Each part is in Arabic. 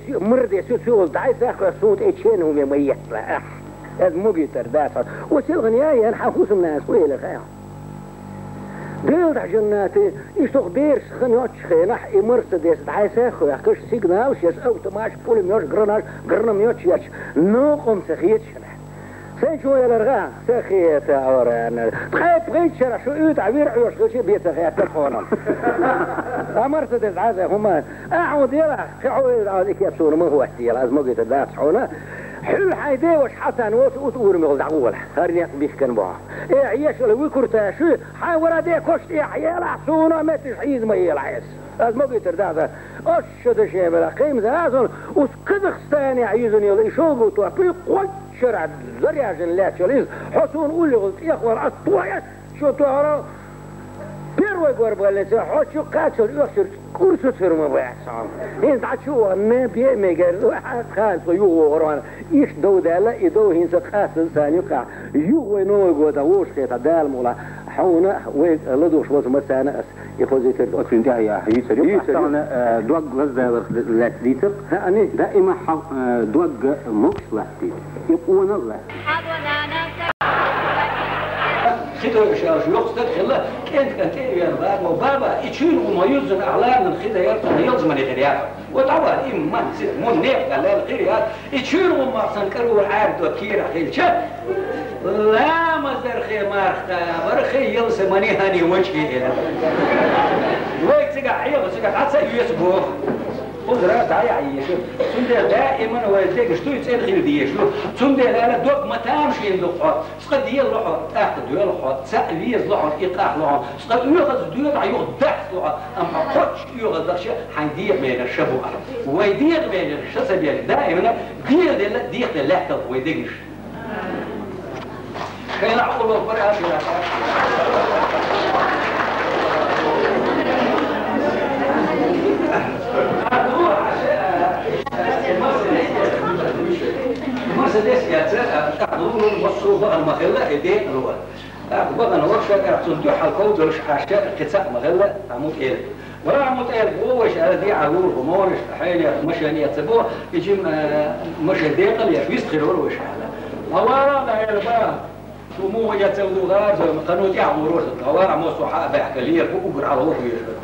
مرد يسوع دعيت أخو صوت إتشين هم يميحلا هذا مقيتر داسر وسيلغن يا نحوس الناس ويلا خير ديل تاع جناتي يشتغل بيرس خنيوتش خينح مرسدس دعيت أخو يحكش سيجنال شيس أو تماش بول ميوش قرنا ميوش يش نوقم سخيتش سين شوية الرغا سخيت عوران تخيل بغيت شرع شو يوت عبير عيوش غشي بيت سخيت تلفونا مرسدس عزة هما أعود يلا خيحوي عاود يكيبسون ما هو احتيال لازم قيت الداس حونا حل حيدي وش حسن وتقول مغل دعوة هارني بيخ كان بوع إيه عيش ولا ويكرتا شو حاول دي كشت إيه عيال عصونا ما تشحيز ما يلعيس لازم قيت الداس أشد شيء بلا قيم زازون وسكدخستان يعيزون يلا يشوقوا توابي قوي شرع زرياج لا تشليز حسون قول لي قلت يا اخوان الطوية شو تعرف بيروي قرب قال لي حشو قاتل يخسر كرسي تصير ما بيحصل هين تعشوا ما بيمي قال واحد خالص يو وران ايش دو دالا يدو هين سقاسل ثاني قاع يو نو غودا وش خيط دال مولا حونا وين لدوش وز مسانا يفوز يتر أكيد يا هيسري أصلا دوق غزة لاتريتر أنا دائما دوق مكس لاتريتر يبقوا نظر خدوا شو يقصد خلا كانت يا بابا وبابا يشيل وما يوزن اعلان الخدا يرتنا يلزم الغريات وطبعا ما نسيت مو نيف قال الغريات يشيل وما سنكروا العارض وكير خيل شف لا مصدر خي ما اختار برخي يلزم ماني هاني وجهي هنا ويك تقع عيب تقع حتى يسبوه قدرة داعي عيشة سندل دائما والديك شتو يتصير خير ديشلو سندل أنا دوق ما تامشي لقط سقد يلقط أخذ يلقط سأليز لقط إيقاع لقط سقد يأخذ دوق عيوق دحث لقط أما قدش يأخذ دخشة حنديق بين الشبوع ويديق بين الشسبيل دائما ديق اللحظة ويديقش كان أقول له فرق مرسدس يا تقولون وصلوا بقى المغلة ايدين الوقت بقى انا ورشة اعتمدوا حلقود وش عشاء قطع مغلة عمود ايل ولا عمود ايل بوش دي عقول ومورش حاليا مشانية تبوه يجي مش ديقل يفيس خلول وش حاله هوارا لا يلبا سمو يتسودوا غار قانون يعمروا هوارا موسو حق بحكلية بقبر على روحه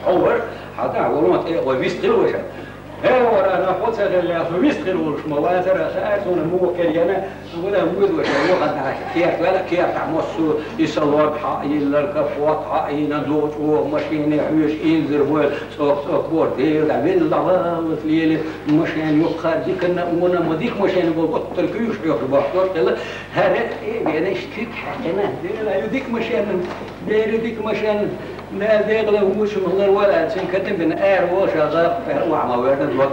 حور حتى عقولهم وفيس خلول وش هو أنا قلت اللي أفهميستخل وش موازر أساسون مو كريانا ولا وجود وش هو قد كيف ولا كيف تعمسوا يصلوا بحقي الكفوات حقي ندوش ومشين يحوش إنزر بول سوق بور دير عبيد ضوال ليلة مشين يخر ديك النمونة ما ديك مشين بقطر كيوش يخرب بحثور كلا هرت إيه بينا اشتيك حنا دير يديك مشين دير ديك مشين لا ديغلا ومش مغلر ولا تنكتب من آر وشا غاق وعما ويرد الوقت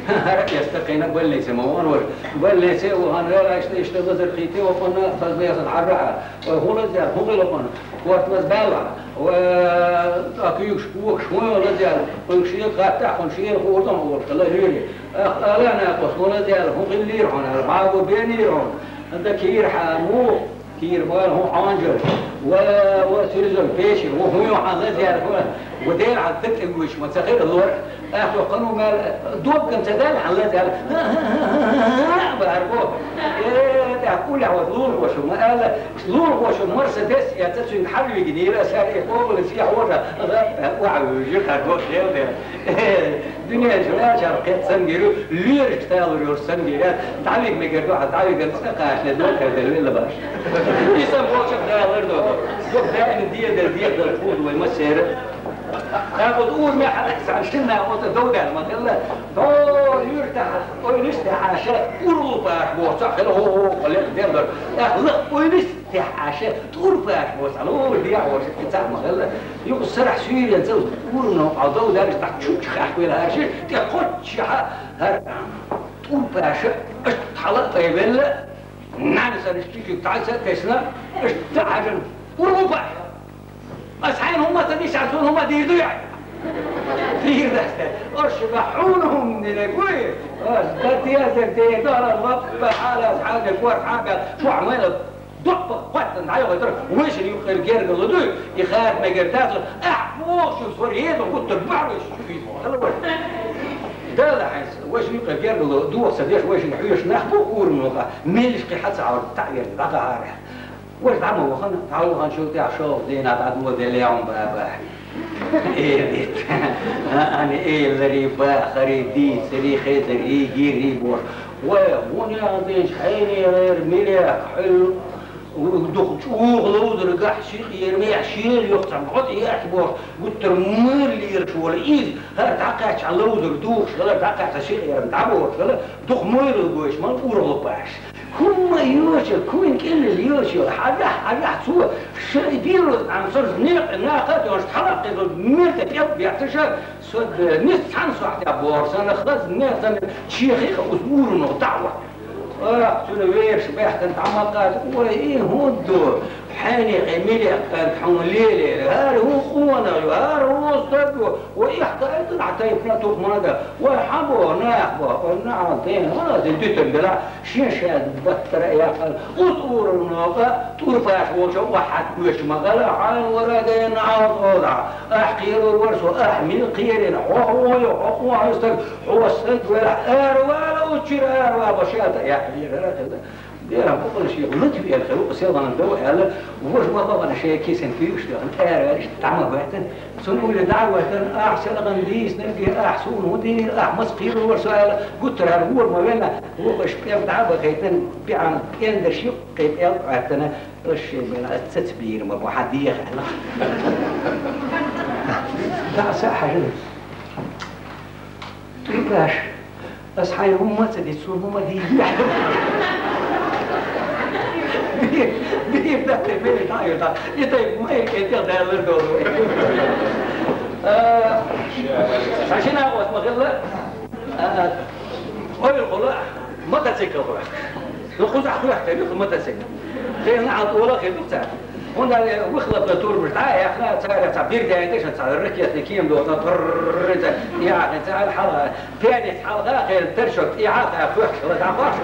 هرق يستقينا بل سموان بل ليس وهن لا يشتغل زرقيتي وقلنا فزبيس الحرعة وهو رجال هو لقنا وقت مزبالة وأكيوش بوك شوي رجال ونشيل قاطع ونشيل خورتهم وقلا هيري أخلا ناقص ورجال هم اللي يرحون معه بين يرحون عندك كير حامو كير مال هو عنجر وتريزون بيشي وهو يوحنا زيادة ودير على الذكر وش متسخير اللور أخذوا قانون مال دوب كنت دال على زيادة بعرفوه تقول على لور وشو ما قال لور وشو مرسدس يتسوي حبل جدير ساري فوق السياح ورا وعوجك هدوش يلا الدنيا جماعة شرقية سنجرو لير كتاب يور سنجرات تعلق مجردو تعلق السقاش ندور كذا ولا باش يسمى وشك ده غير دوك ده الدية الفود والمسير أقول أول ما حدث عن شنا وتدودة المغلة دور يرتاح ويرتاح عشاء أوروبا بوصح له هو قلت دير أخلق ويرتاح عشاء أوروبا بوصح له هو اللي يعوش بتاع المغلة يقصر حسير ينزل أورنا عضو دارس تحت شو تخاف ولا هالشيء تأخذ شحا هر أوروبا عشاء حلقة يبلة نعم سنشتكي تعال سنتسنا اشتعجن أوروبا أصحين هم تبيش عسون هم ديردوع دير ده أشبحونهم من الكوية أصدقيا زرتي دار الرب على أصحاب الكوار حاجة شو عمالة ضبط قوة نعيه ويترك ويش اللي يخير جيرد اللدوي يخاف ما جردات أحبوش سوريين وكنت تبعوش شو يسمو ده لا حس واش يبقى قال دوق سديش واش نحويش ناخذ كور نوقع ميلش قي حتى عاود تعير دقا واش دعمو وخنا تعالوا غنشوف تاع شوف دينا تاع دو اليوم بابا ايه انا ايه اللي با خريدي سري خيتر يجي ريبور وهوني عندي شحيني غير مليح حلو ودخل وغلوز رقح شيخ يرمي عشير يقطع بحط يعتبر والترمير اللي يرشوا الايد ها تعقعت على لوز ردوخ شغله تعقعت على شيخ يرمي تعبور شغله دخ مير الجوش ما نقول غلباش هم يوشل كوين كل اليوشل حاجة سوا يديروا عن صرف ناقات واش تحرق ميرت يب يعتشر سود نص حنص واحد بورس انا خلاص الناس انا شيخي اسبوع ونقطعوا قلت ويش بحث تعمقات وايه هدو حاني قيميلي كانت حون ليلي هار هو قوانا هار هو صدقوا ويحكى طلع تايفنا توق ماذا وحبوا ناحبوا نعطين هذا ديت بلا شاشات بطر يا قال وطور الناقه طور فاش وشو واحد ويش مغلا عين ورا نعاود وضع احقير الورس احمل قيرين هو يستر هو السد ولا ولا وتشير وبشات يا حبيبي ديرها بقول شيء غلط في الخلوق سيضا ندوء على وش ما انا شيء كيسن فيه وش تعمل وقتا سنقول دعوة احسن غنديس نلقي احسون ودي مسقير والسؤال قلت له هو ما بيننا هو باش دعوة كيتن بيعن كان شيء كيف عتنا ايش بين التتبير ما واحد يخلق دع ساحه باش اصحى هم تدي تسول هم دي بيف ده تبي تعيط يطيب ما يكتير ده للدور عشان أقول مغلة أول غلا ما تسكر غلا نخوض أخوه تبي ما تسكر خلينا نعطي ولا خلينا نتاع هنا وخلط التور بتاعي احنا تعبير ده انت تعال الركيه تكيم دو تطرز يعني تعال الحلقه ثاني حلقه غير ترشق اعاده فوق ولا تعرفش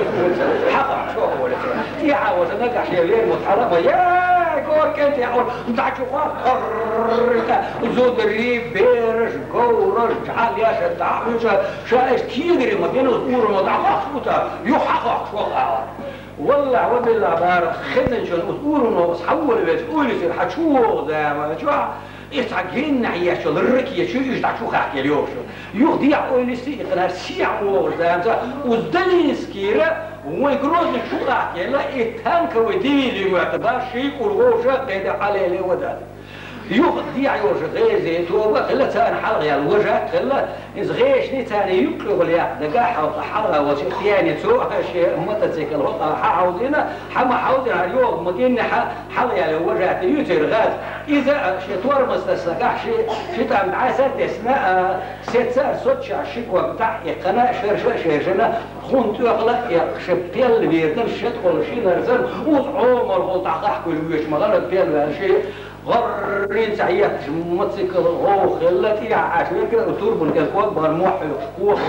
حقا شو هو اللي يعاود نلقى شيء غير متحرك يا كورك انت يا نتاع شو زود الريب بيرش كورش جعل يا شد شايش كيدري ما بين الامور ما تعرفش يحقق شو والله وبالله بار خدن شو أسبوعنا وصحول بتقول يصير حشوق ده ما شو يسعجين عياش شو الركية شو يجدع شو خاك اليوم شو يخديع أوليسي قنار سيع وور ده وزدلي سكيرة ويقولون شو خاك لا يتهانك وديلي معتبر شيء والغوشة قيد عليه وده يخديع يوش غيزي توبة خلا تان حلقة يا الوجه خلا إزغيش ني تاني يقلب الياق دقاحة وطحرها وثاني تسوء شيء متسكل وطا حاوزينا حما حاوزينا اليوم مدينة حلقة يا الوجه تيوتر غاز إذا شتور مستسقاح شيء تعمل معاه سد اسماء ست سار صوتش الشكوى بتاع قناة شرشنا خون تغلق يا شبيل بيردم شتقل شي نرزل وعمر وطعقاح كل ويش مغلط بيل هالشيء غرين سعيات متسكر هو خلتي عشان كده تربن كالكوك بهالموحل كوك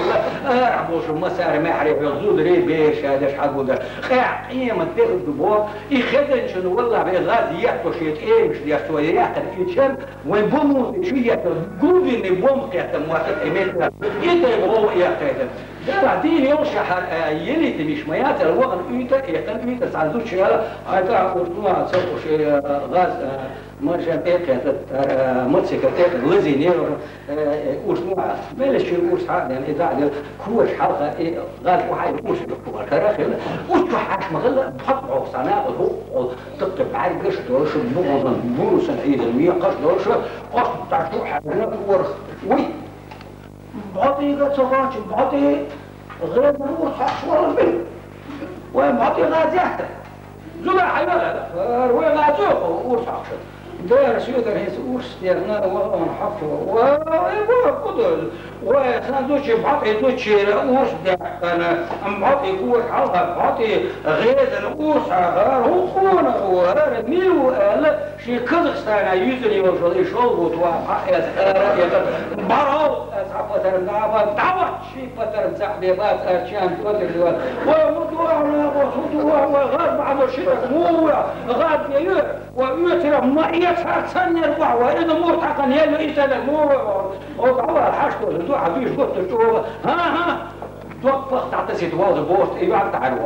ولا اعبوش مسار محرف يغزود ري بيش هذا شحال وده خاع قيمة تاخد ببوك يخدن شنو والله بغاز يحكوا شيء ايه مش دي شوية يحكي في شم ويبوموا شوية قولي ان بوم كاتم واحد ايمتها يتبغوا يحكي بعدين يوم شهر يلي تمش ميات الوقت يتا يقل يتا سعدوش يلا هاي قلتوا سووا شيء غاز ما شاء الله متسكر غزي نير قلتوا بلاش يقول حاجة يعني إذا كوش حلقة غاز واحد يقول شيء كراخل قلتوا حاش مغلى بحطوا صناعة هو تكتب على قش دوش بوس العيد المية قش دوش قش تعشوا حاجة ورخ وي بعطي غاتشوغاتش بعطي غير نور حشوار منه وبعطي غازيات زوجة حيوان هذا روي غازوق ورشاش دار سيوتر هيس ورس ديالنا ونحفظه ويبغى قدر وسندوتش بعطي دوتش ورس انا بعطي قوة حلقة بعطي غير الورس هو خونا هو ميلو لا شي كازاخستان يوزني وشو يشوفوا توا حقيقة براو بطر نعبا تعوت شيء بطر زعبي بات أرشان توتر وموضوع وغاب بعض الشيء مو غاب يير ويتر ما يسعى سنة الوع وإذا مو حقا يلو إيسا مو وضعوا الحشد والدوع عبيش قلت ها توقف تعتسي تواضع بورت يبعد تعالوا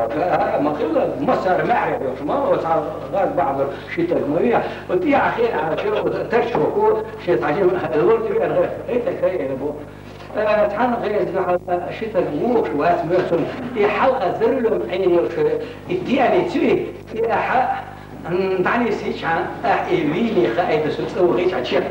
ما خلى مسار معرفة يا ما هو صار غاد بعض شيء تجمعية وتيا أخير على شيء تشوفوا شيء عجيب الورد في الغير هيك تخيل أبو تعال غير شيء تجمعوا شوات مرسوم يحلق ذرلهم عيني الديانة تسوي يح دعني سيش عن إيميني خايد سوتسوي غيش عشان